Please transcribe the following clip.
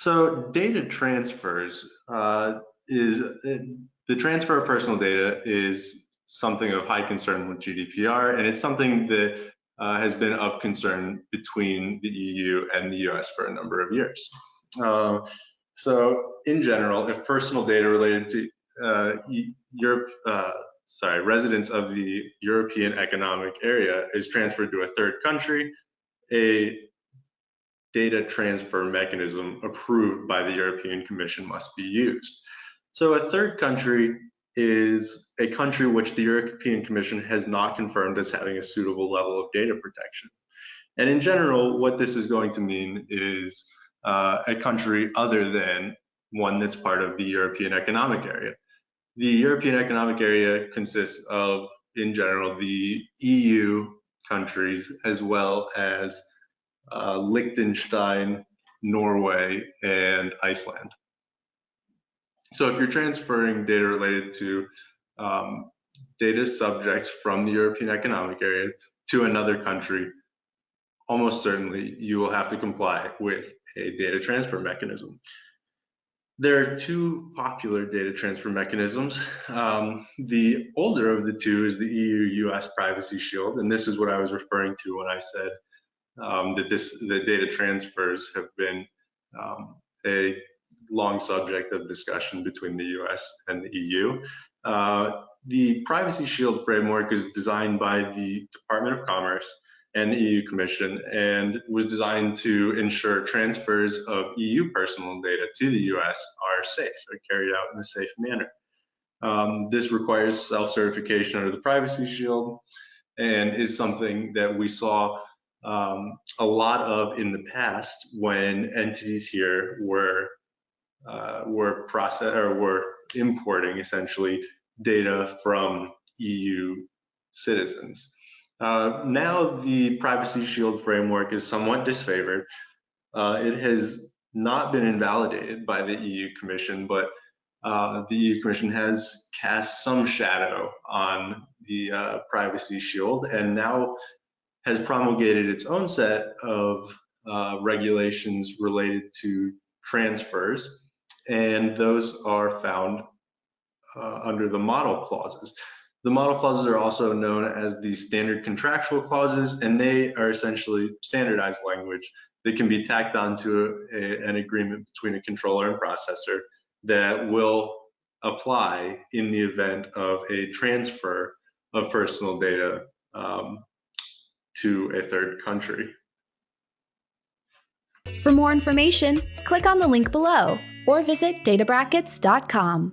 So data transfers is the transfer of personal data is something of high concern with GDPR, and it's something that has been of concern between the EU and the US for a number of years. So in general, if personal data related to Europe, residents of the European Economic Area is transferred to a third country, a data transfer mechanism approved by the European Commission must be used. So a third country is a country which the European Commission has not confirmed as having a suitable level of data protection. And in general, what this is going to mean is a country other than one that's part of the European Economic Area. The European Economic Area consists of, in general, the EU countries as well as Liechtenstein, Norway, and Iceland. So if you're transferring data related to data subjects from the European Economic Area to another country, almost certainly you will have to comply with a data transfer mechanism. There are two popular data transfer mechanisms. The older of the two is the EU-US Privacy Shield, and this is what I was referring to when I said the data transfers have been a long subject of discussion between the US and the EU. The Privacy Shield framework is designed by the Department of Commerce and the EU Commission and was designed to ensure transfers of EU personal data to the US are safe, are carried out in a safe manner. This requires self-certification under the Privacy Shield and is something that we saw a lot of in the past when entities here were importing essentially data from EU citizens. Now the Privacy Shield framework is somewhat disfavored. It has not been invalidated by the EU Commission, but the EU Commission has cast some shadow on the Privacy Shield and now has promulgated its own set of regulations related to transfers, and those are found under the model clauses. The model clauses are also known as the standard contractual clauses, and they are essentially standardized language that can be tacked onto an agreement between a controller and processor that will apply in the event of a transfer of personal data to a third country. For more information, click on the link below or visit databrackets.com.